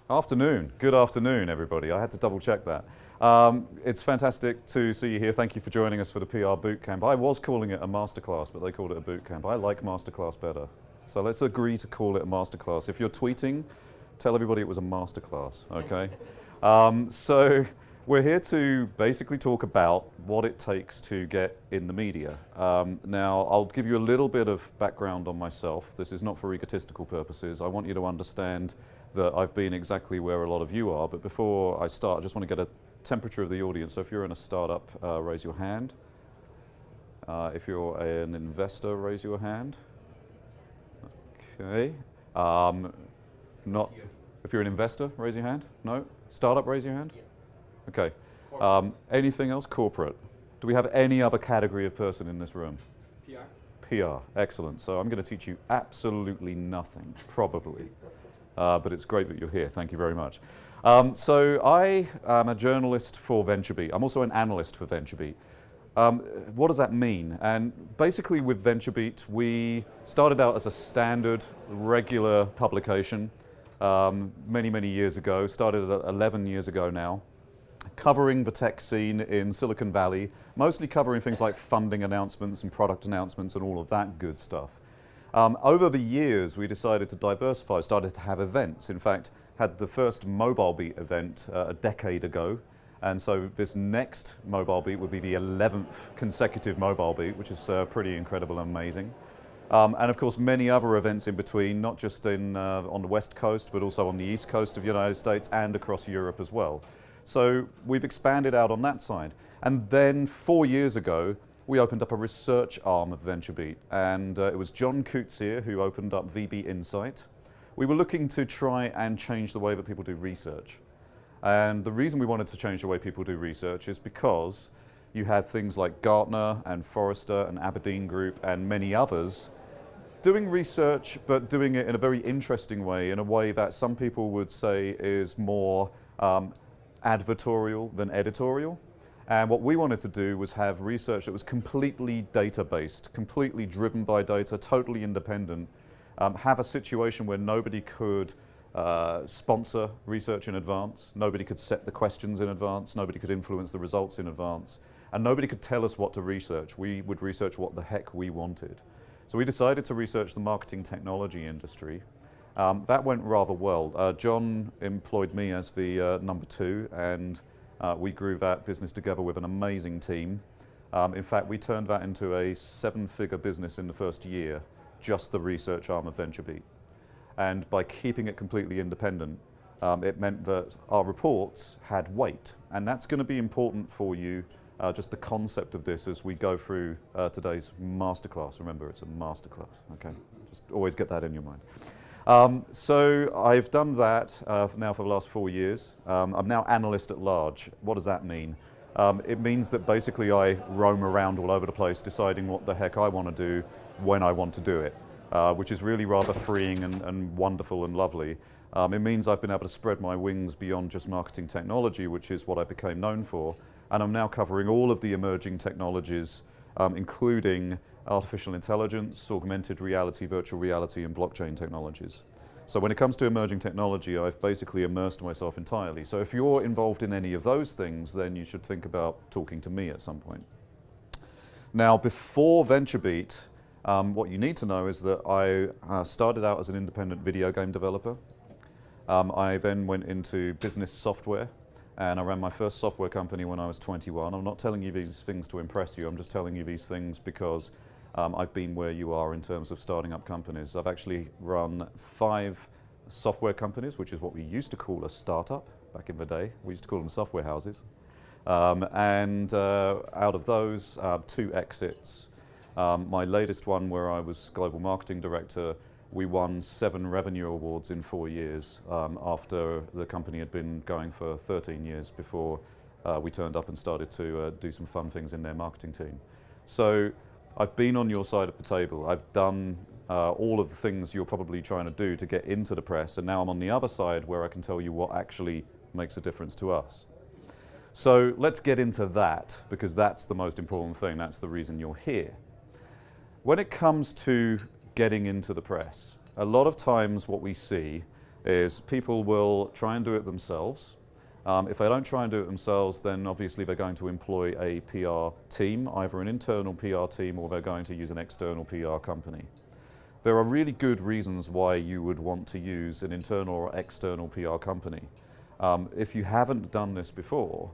Afternoon. Good afternoon, everybody. I had to double check that. It's fantastic to see you here. Thank you for joining us for the PR Bootcamp. I was calling it a masterclass, but they called it a bootcamp. I like masterclass better. So let's agree to call it a masterclass. If you're tweeting, tell everybody it was a masterclass, okay? So we're here to basically talk about what it takes to get in the media. Now, I'll give you a little bit of background on myself. This is not for egotistical purposes. I want you to understand that I've been exactly where a lot of you are, but before I start, I just want to get a temperature of the audience. So if you're in a startup, raise your hand. If you're an investor, raise your hand. Okay. Not, if you're an investor, raise your hand. No? Startup, raise your hand. Okay. Anything else? Corporate. Do we have any other category of person in this room? PR. PR. Excellent. So I'm going to teach you absolutely nothing, probably. But it's great that you're here. Thank you very much. So I am a journalist for VentureBeat. I'm also an analyst for VentureBeat. What does that mean? And basically with VentureBeat, we started out as a standard, regular publication many, many years ago. Started 11 years ago now, covering the tech scene in Silicon Valley, mostly covering things like funding announcements and product announcements and all of that good stuff. Over the years, we decided to diversify, started to have events. In fact, had the first MobileBeat event a decade ago. And so this next MobileBeat would be the 11th consecutive MobileBeat, which is pretty incredible and amazing. And of course, many other events in between, not just on the West Coast, but also on the East Coast of the United States and across Europe as well. So we've expanded out on that side. And then 4 years ago, we opened up a research arm of VentureBeat, and it was John Coetzee who opened up VB Insight. We were looking to try and change the way that people do research. And the reason we wanted to change the way people do research is because you have things like Gartner and Forrester and Aberdeen Group and many others doing research, but doing it in a very interesting way, in a way that some people would say is more advertorial than editorial. And what we wanted to do was have research that was completely data-based, completely driven by data, totally independent, have a situation where nobody could sponsor research in advance, nobody could set the questions in advance, nobody could influence the results in advance, and nobody could tell us what to research. We would research what the heck we wanted. So we decided to research the marketing technology industry. That went rather well. John employed me as the number 2, and we grew that business together with an amazing team. In fact, we turned that into a 7-figure business in the first year, just the research arm of VentureBeat. And by keeping it completely independent, it meant that our reports had weight. And that's going to be important for you, just the concept of this as we go through today's masterclass. Remember, it's a masterclass, okay? Just always get that in your mind. So I've done that now for the last 4 years. I'm now analyst at large. What does that mean? It means that basically I roam around all over the place deciding what the heck I want to do when I want to do it, which is really rather freeing and wonderful and lovely. It means I've been able to spread my wings beyond just marketing technology, which is what I became known for. And I'm now covering all of the emerging technologies, including artificial intelligence, augmented reality, virtual reality, and blockchain technologies. So when it comes to emerging technology, I've basically immersed myself entirely. So if you're involved in any of those things, then you should think about talking to me at some point. Now, before VentureBeat, what you need to know is that I started out as an independent video game developer. I then went into business software, and I ran my first software company when I was 21. I'm not telling you these things to impress you, I'm just telling you these things because I've been where you are in terms of starting up companies. I've actually run 5 software companies, which is what we used to call a startup back in the day. We used to call them software houses. And out of those, 2 exits. My latest one, where I was global marketing director, we won 7 revenue awards in 4 years after the company had been going for 13 years before we turned up and started to do some fun things in their marketing team. So I've been on your side of the table. I've done all of the things you're probably trying to do to get into the press, and now I'm on the other side where I can tell you what actually makes a difference to us. So let's get into that, because that's the most important thing. That's the reason you're here. When it comes to getting into the press, a lot of times what we see is people will try and do it themselves. If they don't try and do it themselves, then obviously they're going to employ a PR team, either an internal PR team or they're going to use an external PR company. There are really good reasons why you would want to use an internal or external PR company. If you haven't done this before,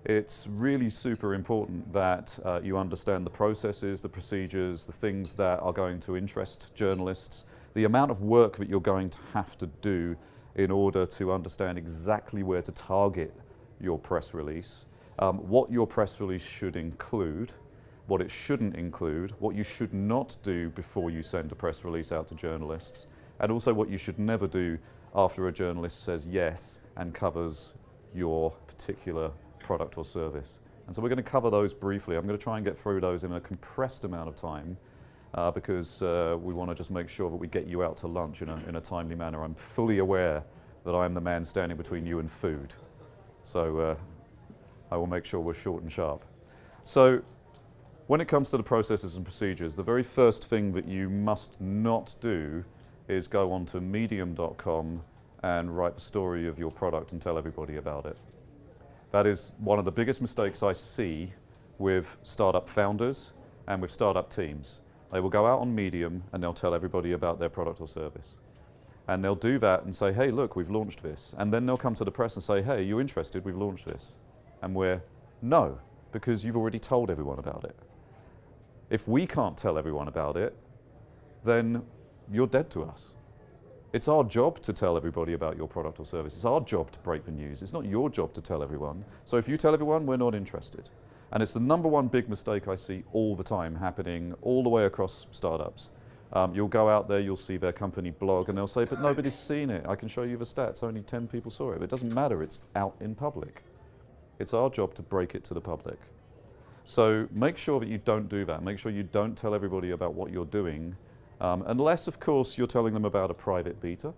it's really super important that you understand the processes, the procedures, the things that are going to interest journalists, the amount of work that you're going to have to do in order to understand exactly where to target your press release, what your press release should include, what it shouldn't include, what you should not do before you send a press release out to journalists, and also what you should never do after a journalist says yes and covers your particular product or service. And so we're going to cover those briefly. I'm going to try and get through those in a compressed amount of time because we want to just make sure that we get you out to lunch in a timely manner. I'm fully aware that I'm the man standing between you and food. So I will make sure we're short and sharp. So when it comes to the processes and procedures, the very first thing that you must not do is go onto medium.com and write the story of your product and tell everybody about it. That is one of the biggest mistakes I see with startup founders and with startup teams. They will go out on Medium and they'll tell everybody about their product or service. And they'll do that and say, hey, look, we've launched this. And then they'll come to the press and say, hey, are you interested? We've launched this. And we're, no, because you've already told everyone about it. If we can't tell everyone about it, then you're dead to us. It's our job to tell everybody about your product or service. It's our job to break the news. It's not your job to tell everyone. So if you tell everyone, we're not interested. And it's the number one big mistake I see all the time happening all the way across startups. You'll go out there, you'll see their company blog, and they'll say, but nobody's seen it. I can show you the stats. Only 10 people saw it. But it doesn't matter. It's out in public. It's our job to break it to the public. So make sure that you don't do that. Make sure you don't tell everybody about what you're doing, unless, of course, you're telling them about a private beta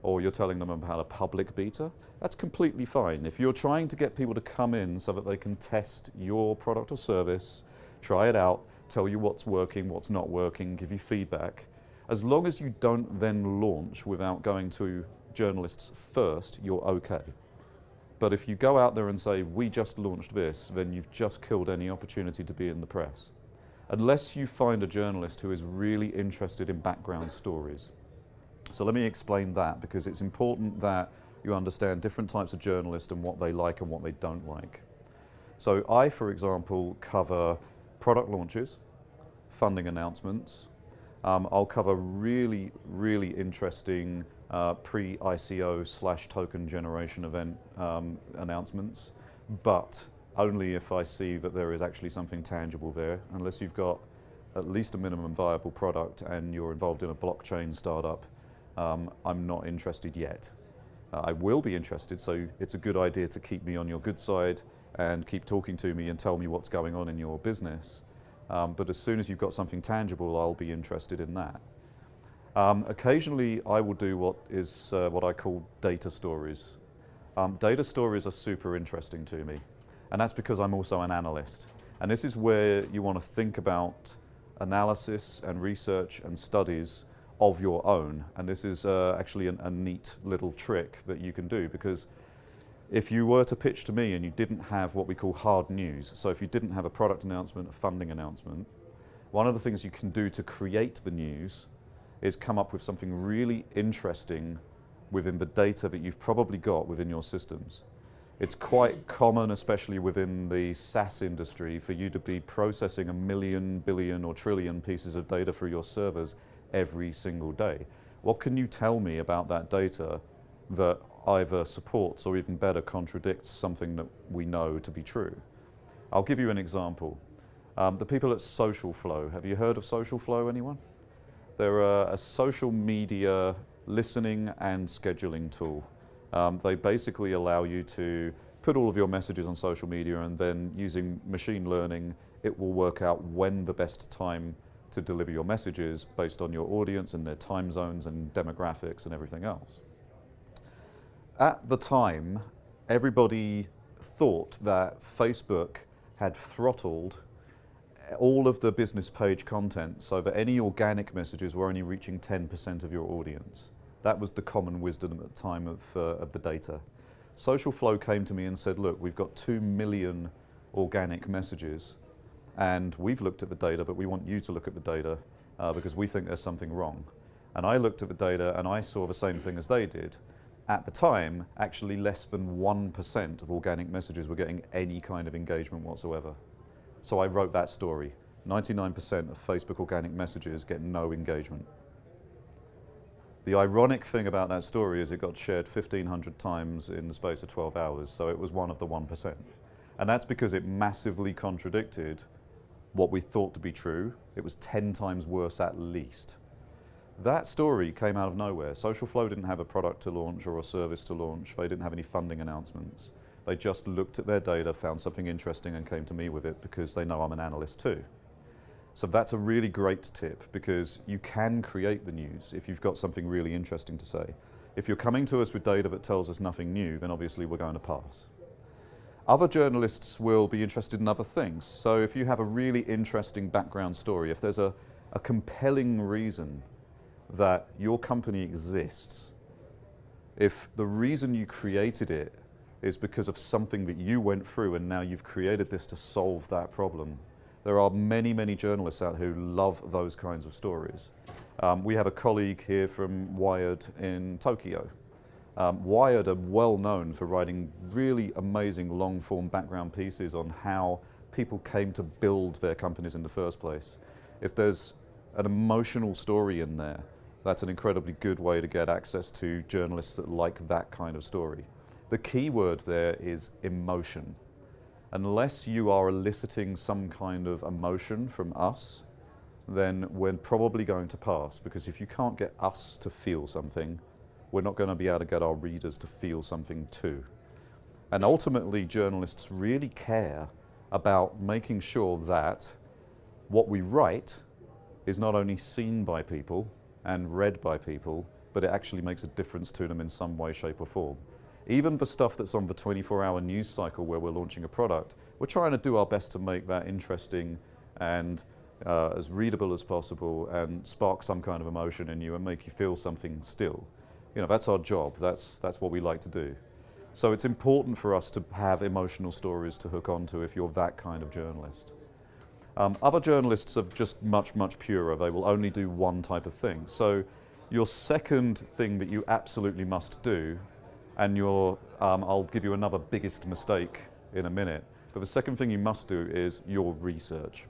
or you're telling them about a public beta. That's completely fine. If you're trying to get people to come in so that they can test your product or service, try it out, tell you what's working, what's not working, give you feedback, as long as you don't then launch without going to journalists first, you're okay. But if you go out there and say, we just launched this, then you've just killed any opportunity to be in the press. Unless you find a journalist who is really interested in background stories. So let me explain that, because it's important that you understand different types of journalists and what they like and what they don't like. So I, for example, cover product launches, funding announcements. I'll cover really, really interesting pre-ICO/token generation event announcements, but only if I see that there is actually something tangible there. Unless you've got at least a minimum viable product and you're involved in a blockchain startup, I'm not interested yet. I will be interested, so it's a good idea to keep me on your good side and keep talking to me and tell me what's going on in your business. But as soon as you've got something tangible, I'll be interested in that. Occasionally, I will do what I call data stories. Data stories are super interesting to me, and that's because I'm also an analyst. And this is where you want to think about analysis and research and studies of your own. And this is actually a neat little trick that you can do, because if you were to pitch to me and you didn't have what we call hard news, so if you didn't have a product announcement, a funding announcement, one of the things you can do to create the news is come up with something really interesting within the data that you've probably got within your systems. It's quite common, especially within the SaaS industry, for you to be processing 1 million, billion or trillion pieces of data through your servers every single day. What can you tell me about that data that either supports or even better contradicts something that we know to be true? I'll give you an example. The people at Social Flow, have you heard of Social Flow, anyone? They're a social media listening and scheduling tool. They basically allow you to put all of your messages on social media, and then using machine learning, it will work out when the best time to deliver your messages based on your audience and their time zones and demographics and everything else. At the time, everybody thought that Facebook had throttled all of the business page content so that any organic messages were only reaching 10% of your audience. That was the common wisdom at the time of the data. Social Flow came to me and said, look, we've got 2 million organic messages, and we've looked at the data, but we want you to look at the data because we think there's something wrong. And I looked at the data and I saw the same thing as they did. At the time, actually less than 1% of organic messages were getting any kind of engagement whatsoever. So I wrote that story. 99% of Facebook organic messages get no engagement. The ironic thing about that story is it got shared 1,500 times in the space of 12 hours, so it was one of the 1%. And that's because it massively contradicted what we thought to be true. It was 10 times worse at least. That story came out of nowhere. Social Flow didn't have a product to launch or a service to launch. They didn't have any funding announcements. They just looked at their data, found something interesting and came to me with it because they know I'm an analyst too. So that's a really great tip because you can create the news if you've got something really interesting to say. If you're coming to us with data that tells us nothing new, then obviously we're going to pass. Other journalists will be interested in other things. So if you have a really interesting background story, if there's a compelling reason that your company exists, if the reason you created it is because of something that you went through and now you've created this to solve that problem, there are many, many journalists out who love those kinds of stories. We have a colleague here from Wired in Tokyo. Wired are well known for writing really amazing long-form background pieces on how people came to build their companies in the first place. If there's an emotional story in there, that's an incredibly good way to get access to journalists that like that kind of story. The key word there is emotion. Unless you are eliciting some kind of emotion from us, then we're probably going to pass, because if you can't get us to feel something, we're not going to be able to get our readers to feel something too. And ultimately, journalists really care about making sure that what we write is not only seen by people and read by people, but it actually makes a difference to them in some way, shape or form. Even the stuff that's on the 24-hour news cycle where we're launching a product, we're trying to do our best to make that interesting and as readable as possible and spark some kind of emotion in you and make you feel something still. You know, that's our job, that's what we like to do. So it's important for us to have emotional stories to hook onto if you're that kind of journalist. Other journalists are just much, much purer. They will only do one type of thing. So your second thing that you absolutely must do, and I'll give you another biggest mistake in a minute, but the second thing you must do is your research.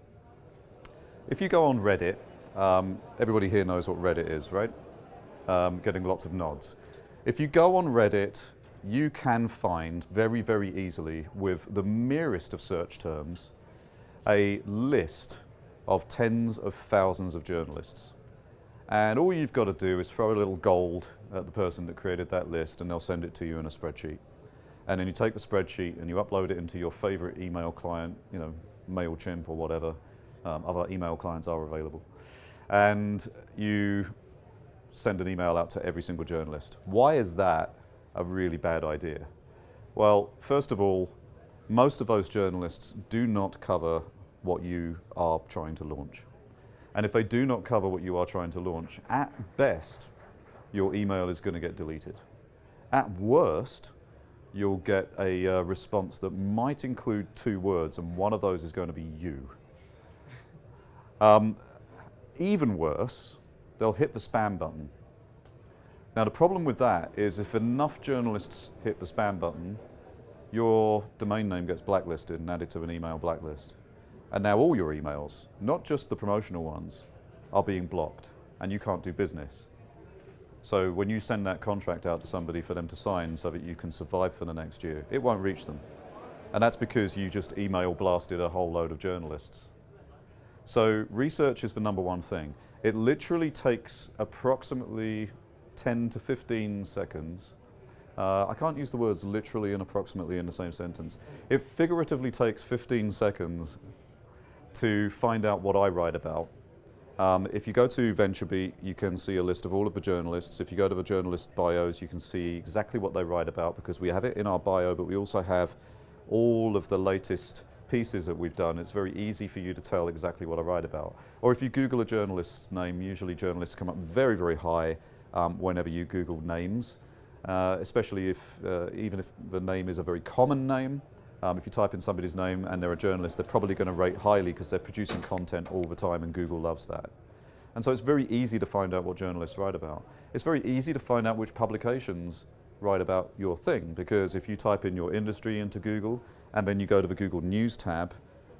If you go on Reddit, everybody here knows what Reddit is, right? Getting lots of nods. If you go on Reddit, you can find very, very easily, with the merest of search terms, a list of tens of thousands of journalists. And all you've got to do is throw a little gold at the person that created that list and they'll send it to you in a spreadsheet. And then you take the spreadsheet and you upload it into your favorite email client, you know, MailChimp or whatever. Other email clients are available. And you send an email out to every single journalist. Why is that a really bad idea? Well, first of all, most of those journalists do not cover what you are trying to launch. And if they do not cover what you are trying to launch, at best, your email is going to get deleted. At worst, you'll get a response that might include 2 words, and one of those is going to be you. Even worse, they'll hit the spam button. Now the problem with that is if enough journalists hit the spam button, your domain name gets blacklisted and added to an email blacklist. And now all your emails, not just the promotional ones, are being blocked and you can't do business. So when you send that contract out to somebody for them to sign so that you can survive for the next year, it won't reach them. And that's because you just email blasted a whole load of journalists. So research is the #1 thing. It literally takes approximately 10 to 15 seconds. I can't use the words literally and approximately in the same sentence. It figuratively takes 15 seconds to find out what I write about. If you go to VentureBeat, you can see a list of all of the journalists. If you go to the journalist bios, you can see exactly what they write about because we have it in our bio, but we also have all of the latest pieces that we've done. It's very easy for you to tell exactly what I write about. Or if you Google a journalist's name, usually journalists come up very, very high. whenever you Google names, especially if, even if the name is a very common name. If you type in somebody's name and they're a journalist, they're probably going to rate highly because they're producing content all the time and Google loves that. And so it's very easy to find out what journalists write about. It's very easy to find out which publications write about your thing, because if you type in your industry into Google and then you go to the Google News tab,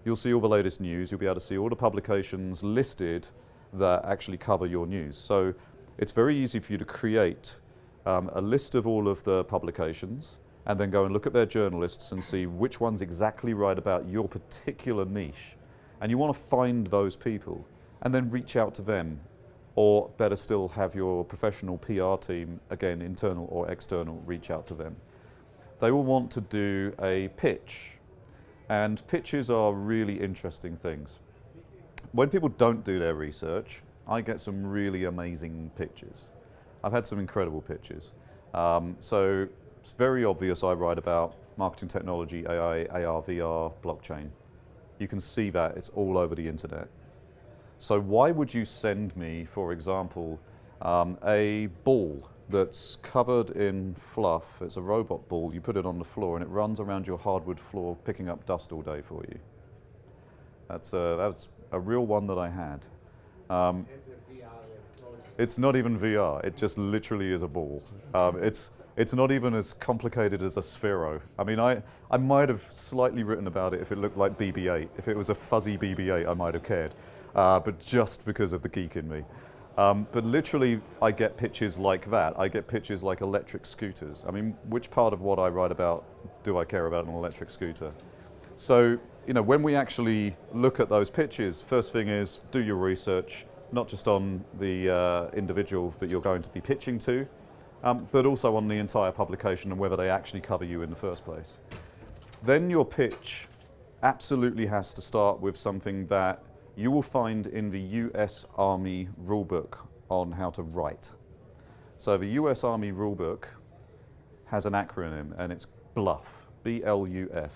you'll see all the latest news. You'll be able to see all the publications listed that actually cover your news. So it's very easy for you to create a list of all of the publications and then go and look at their journalists and see which ones exactly write about your particular niche. And you want to find those people and then reach out to them, or better still, have your professional PR team, again, internal or external, reach out to them. They will want to do a pitch, and pitches are really interesting things. When people don't do their research, I get some really amazing pitches. I've had some incredible pitches. So it's very obvious I write about marketing technology, AI, AR, VR, blockchain. You can see that, it's all over the internet. So why would you send me, for example, a ball that's covered in fluff? It's a robot ball, you put it on the floor and it runs around your hardwood floor picking up dust all day for you. That's a real one that I had. It's a VR technology. It's not even VR, it just literally is a ball. It's not even as complicated as a Sphero. I mean, I might have slightly written about it if it looked like BB-8. If it was a fuzzy BB-8, I might have cared. But just because of the geek in me. But literally, I get pitches like that. I get pitches like electric scooters. I mean, which part of what I write about do I care about an electric scooter? So, you know, when we actually look at those pitches, first thing is do your research, not just on the individual that you're going to be pitching to, but also on the entire publication and whether they actually cover you in the first place. Then your pitch absolutely has to start with something that you will find in the US Army rulebook on how to write. So the US Army rulebook has an acronym and it's BLUF, B-L-U-F.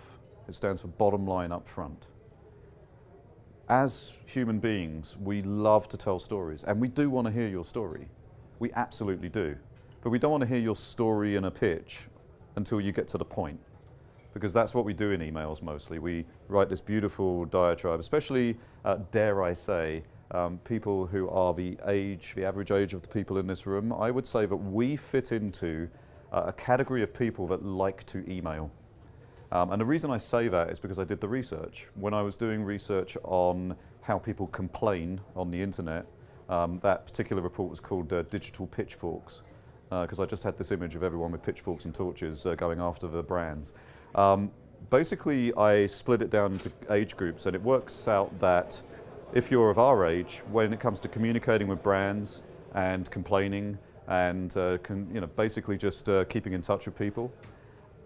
It stands for bottom line up front. As human beings, we love to tell stories and we do want to hear your story. We absolutely do. But we don't want to hear your story in a pitch until you get to the point, because that's what we do in emails mostly. We write this beautiful diatribe, especially, dare I say, people who are the average age of the people in this room. I would say that we fit into a category of people that like to email. And the reason I say that is because I did the research. When I was doing research on how people complain on the internet, that particular report was called Digital Pitchforks, because I just had this image of everyone with pitchforks and torches going after the brands. Basically, I split it down into age groups, and it works out that if you're of our age, when it comes to communicating with brands and complaining and basically just keeping in touch with people,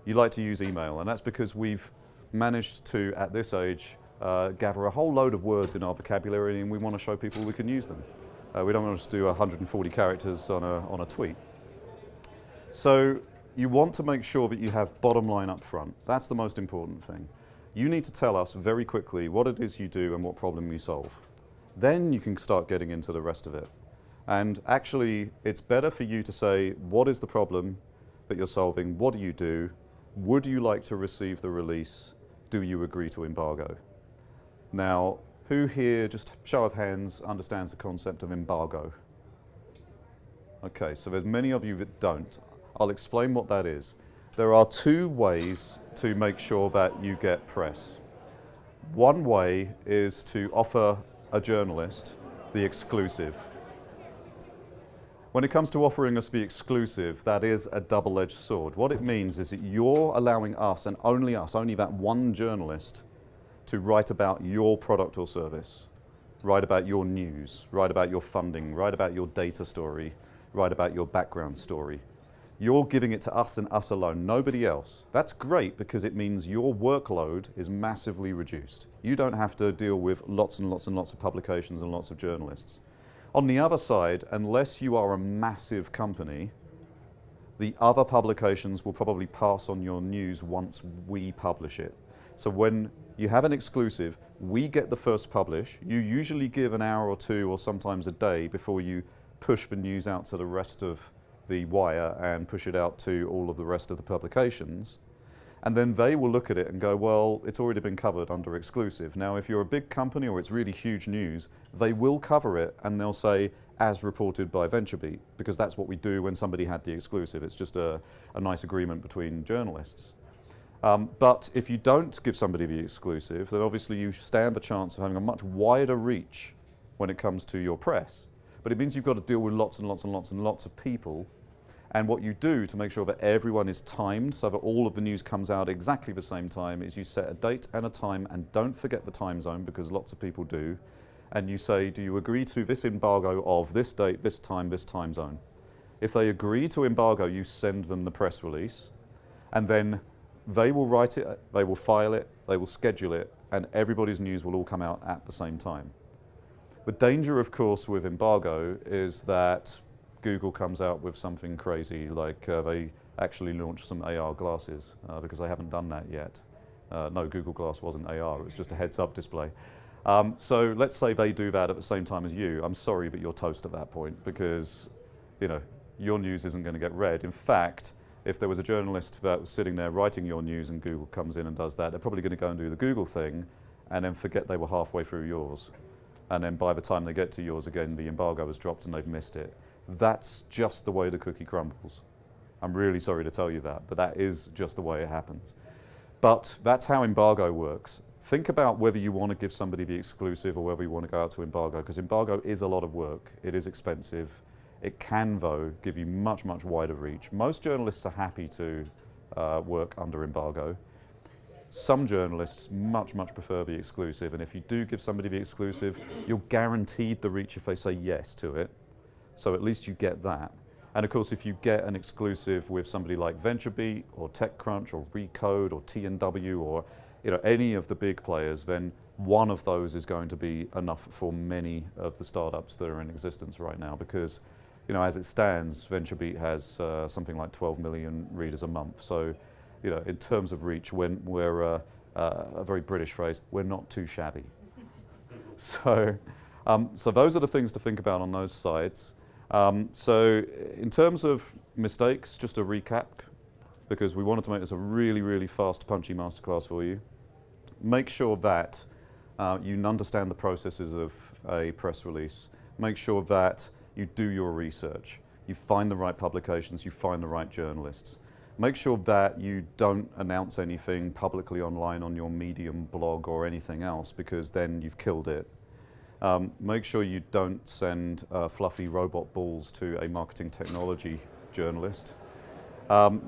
you like to use email. And that's because we've managed to, at this age, gather a whole load of words in our vocabulary, and we want to show people we can use them. We don't want to just do 140 characters on a tweet. So you want to make sure that you have bottom line up front. That's the most important thing. You need to tell us very quickly what it is you do and what problem you solve. Then you can start getting into the rest of it. And actually, it's better for you to say, what is the problem that you're solving? What do you do? Would you like to receive the release? Do you agree to embargo? Now, who here, just show of hands, understands the concept of embargo? Okay, so there's many of you that don't. I'll explain what that is. There are two ways to make sure that you get press. One way is to offer a journalist the exclusive. When it comes to offering us the exclusive, that is a double-edged sword. What it means is that you're allowing us, and only us, only that one journalist, to write about your product or service, write about your news, write about your funding, write about your data story, write about your background story. You're giving it to us and us alone, nobody else. That's great because it means your workload is massively reduced. You don't have to deal with lots and lots and lots of publications and lots of journalists. On the other side, unless you are a massive company, the other publications will probably pass on your news once we publish it. So when you have an exclusive, we get the first publish. You usually give an hour or two or sometimes a day before you push the news out to the rest of the wire and push it out to all of the rest of the publications. And then they will look at it and go, well, it's already been covered under exclusive. Now, if you're a big company or it's really huge news, they will cover it and they'll say, as reported by VentureBeat, because that's what we do when somebody had the exclusive. It's just a nice agreement between journalists. But if you don't give somebody the exclusive, then obviously you stand a chance of having a much wider reach when it comes to your press. But it means you've got to deal with lots and lots and lots and lots of people. And what you do to make sure that everyone is timed so that all of the news comes out exactly the same time is you set a date and a time, and don't forget the time zone because lots of people do. And you say, do you agree to this embargo of this date, this time zone? If they agree to embargo, you send them the press release, and then they will write it, they will file it, they will schedule it, and everybody's news will all come out at the same time. The danger, of course, with embargo is that Google comes out with something crazy, like they actually launched some AR glasses, because they haven't done that yet. No, Google Glass wasn't AR, it was just a heads-up display. So let's say they do that at the same time as you. I'm sorry, but you're toast at that point, because your news isn't going to get read. In fact, if there was a journalist that was sitting there writing your news and Google comes in and does that, they're probably going to go and do the Google thing and then forget they were halfway through yours. And then by the time they get to yours again, the embargo has dropped and they've missed it. That's just the way the cookie crumbles. I'm really sorry to tell you that, but that is just the way it happens. But that's how embargo works. Think about whether you want to give somebody the exclusive or whether you want to go out to embargo, because embargo is a lot of work. It is expensive. It can, though, give you much, much wider reach. Most journalists are happy to work under embargo. Some journalists much, much prefer the exclusive, and if you do give somebody the exclusive, you're guaranteed the reach if they say yes to it. So at least you get that. And of course, if you get an exclusive with somebody like VentureBeat or TechCrunch or Recode or T&W or any of the big players, then one of those is going to be enough for many of the startups that are in existence right now, because as it stands, VentureBeat has something like 12 million readers a month. So in terms of reach, we're a very British phrase, we're not too shabby. So those are the things to think about on those sides. So in terms of mistakes, just a recap, because we wanted to make this a really, really fast, punchy masterclass for you. Make sure that you understand the processes of a press release. Make sure that you do your research. You find the right publications, you find the right journalists. Make sure that you don't announce anything publicly online on your Medium blog or anything else, because then you've killed it. Make sure you don't send fluffy robot balls to a marketing technology journalist.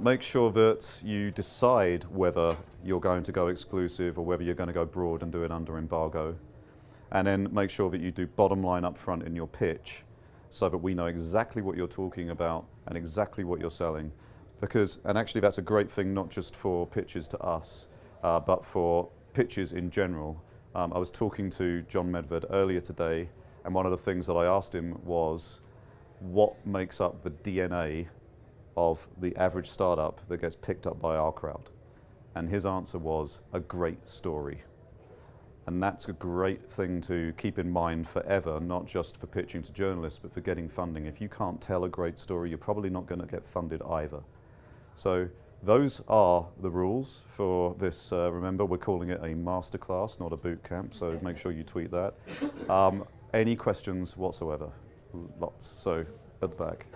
Make sure that you decide whether you're going to go exclusive or whether you're going to go broad and do it under embargo. And then make sure that you do bottom line up front in your pitch so that we know exactly what you're talking about and exactly what you're selling. And actually that's a great thing, not just for pitches to us, but for pitches in general. I was talking to John Medved earlier today, and one of the things that I asked him was, what makes up the DNA of the average startup that gets picked up by OurCrowd? And his answer was, a great story. And that's a great thing to keep in mind forever, not just for pitching to journalists, but for getting funding. If you can't tell a great story, you're probably not going to get funded either. So those are the rules for this. Remember, we're calling it a masterclass, not a boot camp, so make sure you tweet that. Any questions whatsoever? Lots. So at the back.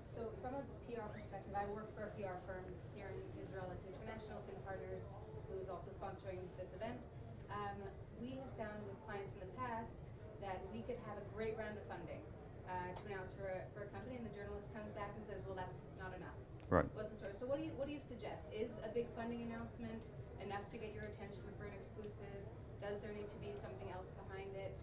So from a PR perspective, I work for a PR firm here in Israel. It's International Think Partners, who's also sponsoring this event. We have found with clients in the past that we could have a great round of funding to announce for a company, and the journalist comes back and says, well, that's not enough. Right. What's the story? So what do you suggest? Is a big funding announcement enough to get your attention for an exclusive? Does there need to be something else behind it?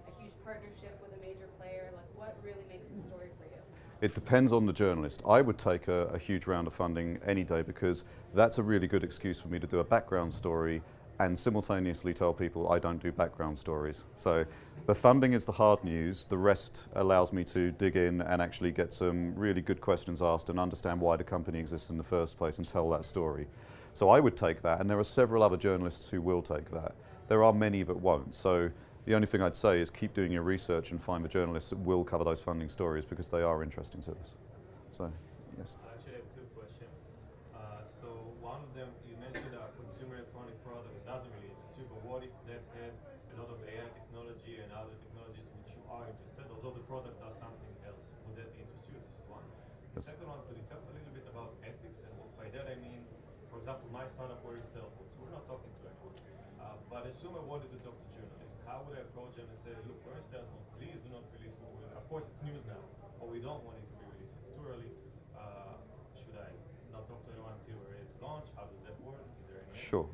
A huge partnership with a major player? Like, what really makes the story for you? It depends on the journalist. I would take a huge round of funding any day, because that's a really good excuse for me to do a background story and simultaneously tell people I don't do background stories. So the funding is the hard news. The rest allows me to dig in and actually get some really good questions asked and understand why the company exists in the first place and tell that story. So I would take that, and there are several other journalists who will take that. There are many that won't. So The only thing I'd say is keep doing your research and find the journalists that will cover those funding stories because they are interesting to us. So, yes. I actually have two questions. So one of them, you mentioned a consumer electronic product that doesn't really interest you, but what if that had a lot of AI technology and other technologies which you are interested, although the product does something else? Would that interest you? This is one. The Yes. second one, could you talk a little bit about ethics? And by that I mean, for example, my startup where is Telford, so we're not talking to anyone. But assume I wanted to talk to journalists. How would I approach them and say, look, where is Telford? Please do not release what we're doing. Of course, it's news now, but we don't want it to be released. It's too early. Should I not talk to anyone until we're ready to launch? How does that work? Is there any Sure.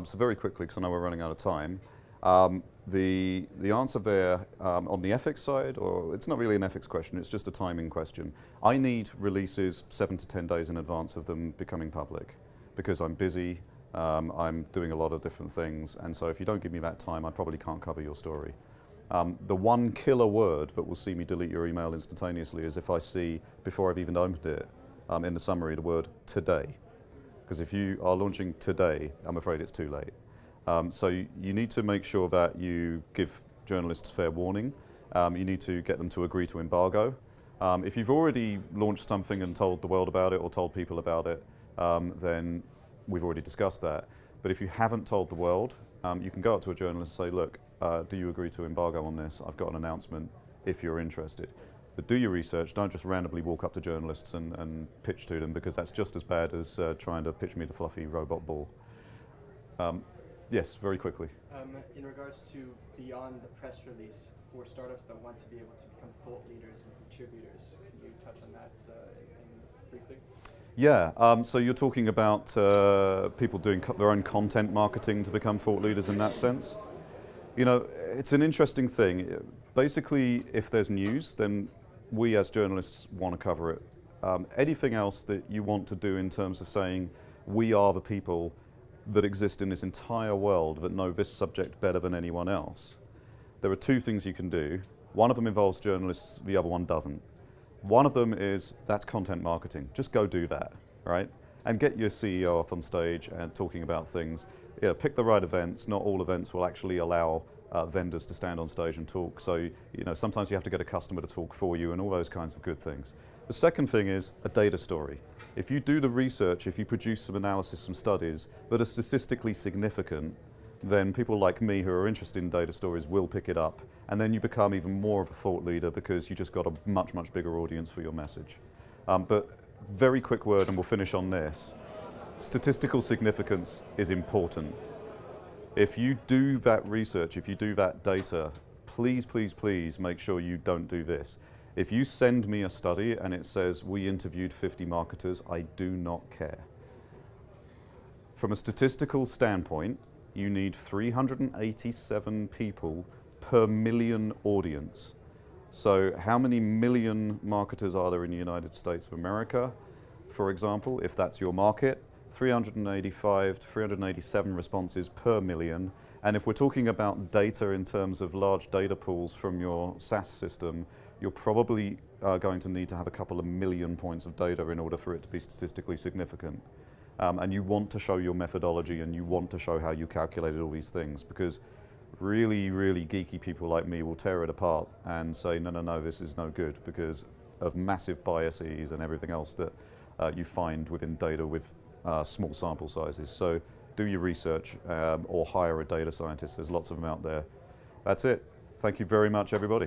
So very quickly, because I know we're running out of time, the answer there on the ethics side, or it's not really an ethics question, it's just a timing question. I need releases 7 to 10 days in advance of them becoming public because I'm busy, I'm doing a lot of different things, and so if you don't give me that time, I probably can't cover your story. The one killer word that will see me delete your email instantaneously is if I see, before I've even opened it, in the summary, the word today. Because if you are launching today, I'm afraid it's too late. So you need to make sure that you give journalists fair warning. You need to get them to agree to embargo. If you've already launched something and told the world about it or told people about it, then we've already discussed that. But if you haven't told the world, you can go up to a journalist and say, look, do you agree to embargo on this? I've got an announcement if you're interested. But do your research, don't just randomly walk up to journalists and pitch to them, because that's just as bad as trying to pitch me the fluffy robot ball. Yes, very quickly. In regards to beyond the press release, for startups that want to be able to become thought leaders and contributors, can you touch on that briefly? Yeah, so you're talking about people doing their own content marketing to become thought leaders in that sense? You know, it's an interesting thing. Basically, if there's news, then we as journalists want to cover it. Anything else that you want to do in terms of saying, we are the people that exist in this entire world that know this subject better than anyone else, there are two things you can do. One of them involves journalists, the other one doesn't. One of them is, that's content marketing. Just go do that, right? And get your CEO up on stage and talking about things. You know, pick the right events. Not all events will actually allow vendors to stand on stage and talk. So, you know, sometimes you have to get a customer to talk for you and all those kinds of good things. The second thing is a data story. If you do the research, if you produce some analysis, some studies that are statistically significant, then people like me who are interested in data stories will pick it up. And then you become even more of a thought leader because you just got a much, much bigger audience for your message. But very quick word, and we'll finish on this. Statistical significance is important. If you do that research, if you do that data, please, please, please make sure you don't do this. If you send me a study and it says we interviewed 50 marketers, I do not care. From a statistical standpoint, you need 387 people per million audience. So how many million marketers are there in the United States of America, for example, if that's your market? 385 to 387 responses per million. And if we're talking about data in terms of large data pools from your SaaS system, you're probably going to need to have a couple of million points of data in order for it to be statistically significant. And you want to show your methodology and you want to show how you calculated all these things, because really, really geeky people like me will tear it apart and say, no, no, no, this is no good because of massive biases and everything else that you find within data with small sample sizes. So do your research or hire a data scientist. There's lots of them out there. That's it. Thank you very much, everybody.